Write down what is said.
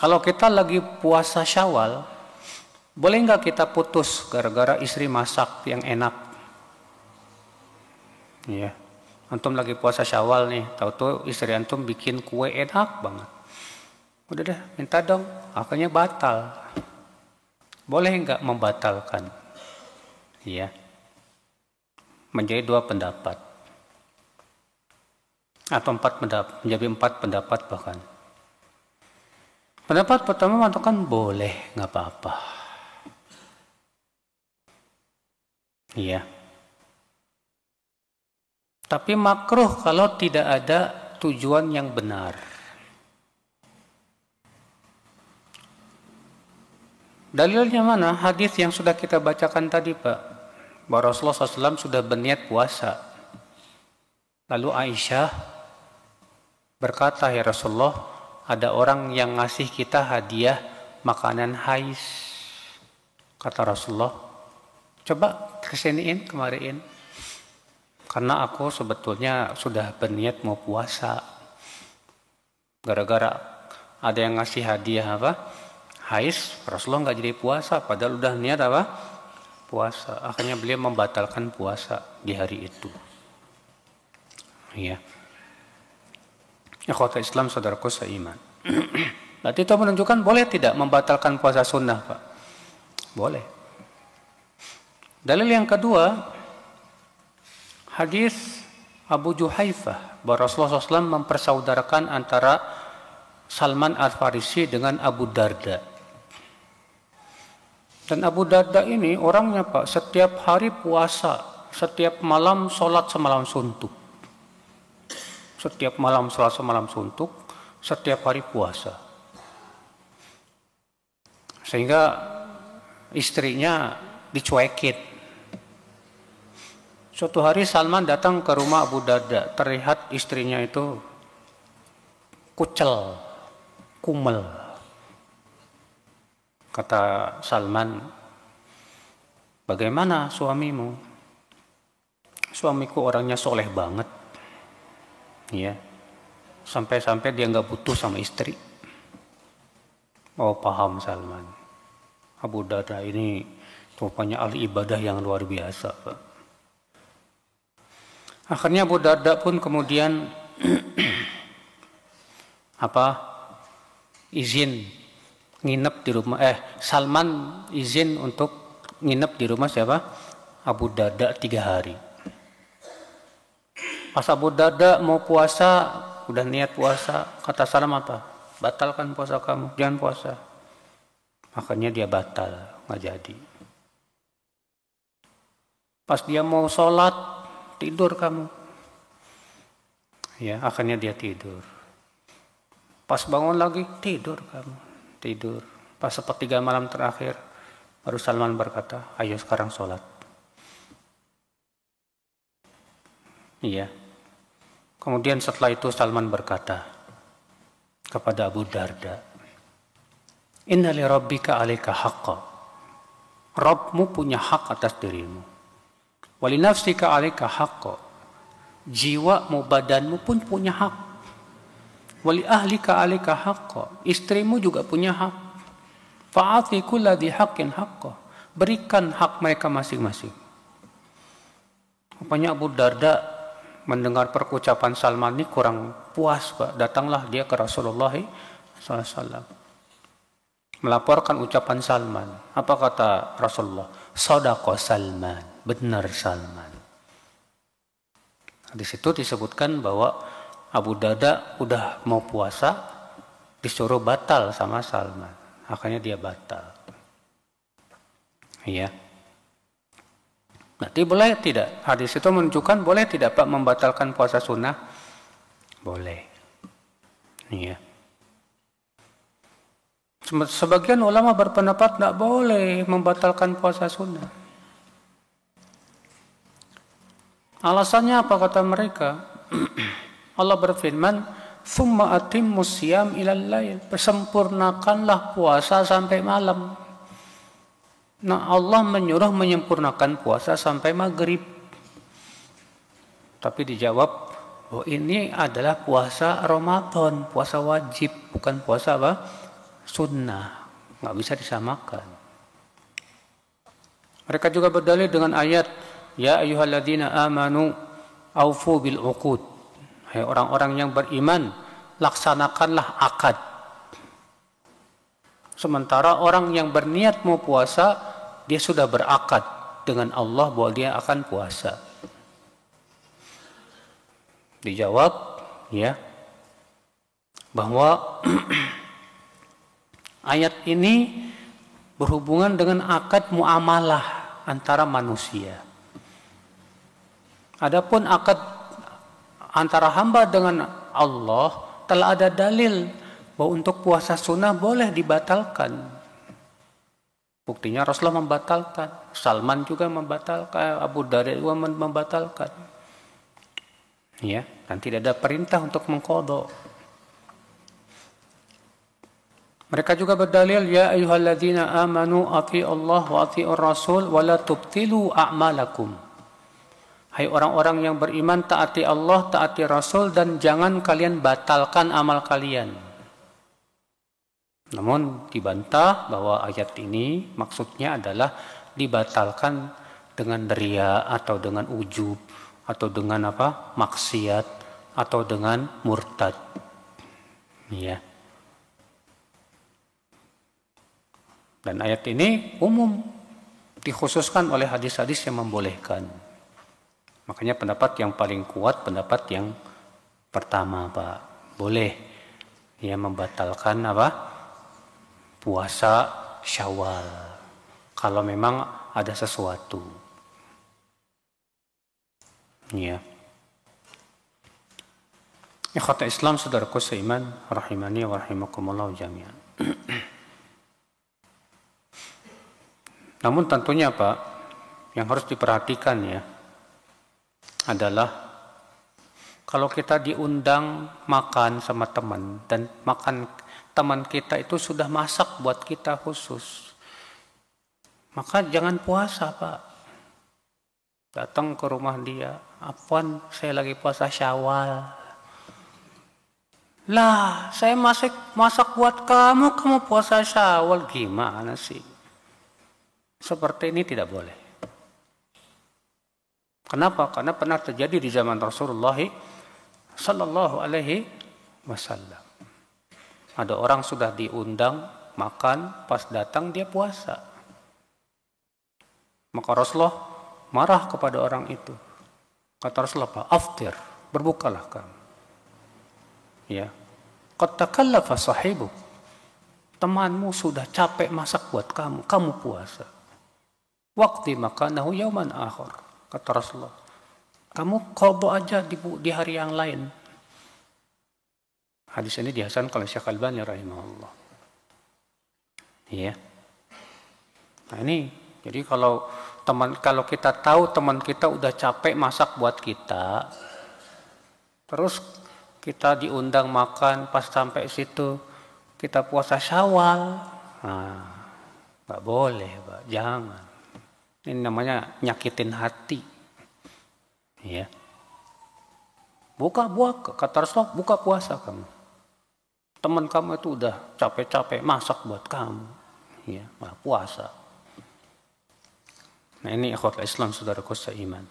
Kalau kita lagi puasa Syawal, boleh nggak kita putus gara-gara istri masak yang enak? Ya, antum lagi puasa Syawal nih, tahu-tahu istri antum bikin kue enak banget. Udah deh, minta dong, akhirnya batal. Boleh nggak membatalkan? Ya, menjadi 2 pendapat atau 4 pendapat, menjadi 4 pendapat bahkan. Pendapat pertama mengatakan boleh, nggak apa-apa. Iya. Tapi makruh kalau tidak ada tujuan yang benar. Dalilnya mana? Hadis yang sudah kita bacakan tadi, Pak. Bahwa Rasulullah SAW sudah berniat puasa. Lalu Aisyah berkata, ya Rasulullah, ada orang yang ngasih kita hadiah makanan hais. Kata Rasulullah, coba kesiniin, kemariin. Karena aku sebetulnya sudah berniat mau puasa. Gara-gara ada yang ngasih hadiah apa? Hais, Rasulullah nggak jadi puasa. Padahal udah niat apa? Puasa. Akhirnya beliau membatalkan puasa di hari itu. Iya. Ikhwatul Islam, saudaraku seiman. Berarti itu menunjukkan boleh tidak membatalkan puasa sunnah, Pak? Boleh. Dalil yang kedua, hadis Abu Juhaifah bahwa Rasulullah SAW mempersaudarakan antara Salman Al-Farisi dengan Abu Darda. Dan Abu Darda ini orangnya, Pak, setiap hari puasa, setiap malam sholat semalam suntuk. Setiap malam sholat semalam suntuk, setiap hari puasa. Sehingga istrinya dicuekin. Suatu hari Salman datang ke rumah Abu Darda, terlihat istrinya itu kucel, kumel. Kata Salman, bagaimana suamimu? Suamiku orangnya soleh banget. Ya, sampai-sampai dia nggak butuh sama istri. Oh, paham Salman. Abu Darda ini rupanya ahli ibadah yang luar biasa, Pak. Akhirnya Abu Darda pun kemudian izin nginep di rumah. Salman izin untuk nginep di rumah siapa? Abu Darda 3 hari. Pas Abu Darda mau puasa, udah niat puasa, kata Salman apa? Batalkan puasa kamu, jangan puasa. Makanya dia batal, nggak jadi. Pas dia mau sholat, tidur kamu. Ya, akhirnya dia tidur. Pas bangun lagi, tidur kamu. Tidur. Pas sepertiga malam terakhir, baru Salman berkata, ayo sekarang sholat. Iya. Kemudian setelah itu Salman berkata kepada Abu Darda, inna li rabbika alaika haqqa. Rabbmu punya hak atas dirimu. Wali nafsika alaika haqqa. Jiwamu, badanmu pun punya hak. Wali ahlika alaika haqqa. Istrimu juga punya hak. Fa'ati kulladhi haqqin haqqa. Berikan hak mereka masing-masing. Rupanya Abu Darda mendengar perucapan Salman ini kurang puas, Pak. Datanglah dia ke Rasulullah SAW. Melaporkan ucapan Salman. Apa kata Rasulullah? Shadaqa Salman. Benar Salman. Di situ disebutkan bahwa Abu Darda udah mau puasa, disuruh batal sama Salman. Akhirnya dia batal. Iya. Nanti boleh tidak? Hadis itu menunjukkan boleh tidak Pak membatalkan puasa sunnah? Boleh. Iya. Sebagian ulama berpendapat tidak boleh membatalkan puasa sunnah. Alasannya apa kata mereka? Allah berfirman, "Tsumma atimmus siyam ilal lail." Sempurnakanlah puasa sampai malam. Nah, Allah menyuruh menyempurnakan puasa sampai maghrib. Tapi dijawab, oh ini adalah puasa Ramadan, puasa wajib, bukan puasa apa? sunnah, nggak bisa disamakan. Mereka juga berdalil dengan ayat, ya ayyuhalladzina amanu aufu bil uqud. Hai orang-orang yang beriman, laksanakanlah akad. Sementara orang yang berniat mau puasa, dia sudah berakad dengan Allah bahwa dia akan puasa. Dijawab, ya, bahwa ayat ini berhubungan dengan akad muamalah antara manusia. Adapun akad antara hamba dengan Allah telah ada dalil bahwa untuk puasa sunnah boleh dibatalkan. Buktinya Rasulullah membatalkan, Salman juga membatalkan, Abu Darda juga membatalkan. Ya, dan tidak ada perintah untuk mengqadha. Mereka juga berdalil, ya ayyuhalladzina amanu athi'allah wa athi'ur rasul wa la tubtilu a'malakum. Hai orang-orang yang beriman, taati Allah, taati Rasul, dan jangan kalian batalkan amal kalian. Namun dibantah bahwa ayat ini maksudnya adalah dibatalkan dengan riya atau dengan ujub atau dengan apa? Maksiat atau dengan murtad. Ya. Dan ayat ini umum, dikhususkan oleh hadis-hadis yang membolehkan. Makanya pendapat yang paling kuat pendapat yang pertama, Pak. Boleh ya membatalkan apa? Puasa Syawal kalau memang ada sesuatu. Ya. Ikhwata Islam, saudaraku seiman, rahimani wa rahimakumullah jami'an. Namun tentunya, Pak, yang harus diperhatikan ya adalah kalau kita diundang makan sama teman dan makan teman kita itu sudah masak buat kita khusus, maka jangan puasa, Pak. Datang ke rumah dia, "Afwan, saya lagi puasa Syawal." Lah, saya masak buat kamu, kamu puasa Syawal, gimana sih? Seperti ini tidak boleh. Kenapa? Karena pernah terjadi di zaman Rasulullah Sallallahu Alaihi Wasallam. Ada orang sudah diundang makan, pas datang dia puasa. Maka Rasulullah marah kepada orang itu. Kata Rasulullah, "Aftir, berbukalah kamu." Ya, qad takallafa sahibu. Temanmu sudah capek masak buat kamu, kamu puasa. Waqti makanahu yauman akhar. Kata Rasulullah, kamu qadha aja di hari yang lain. Hadis ini dihasankan oleh Syekh Albani rahimahullah. Iya. Nah ini, jadi kalau kita tahu teman kita udah capek masak buat kita, terus kita diundang makan, pas sampai situ kita puasa Syawal, nah, nggak boleh, Pak, jangan. Ini namanya nyakitin hati. Ya. Buka kata Rasulullah, buka puasa kamu. Teman kamu itu udah capek-capek masak buat kamu. Ya, puasa. Nah ini ikhwatul Islam, saudaraku seiman.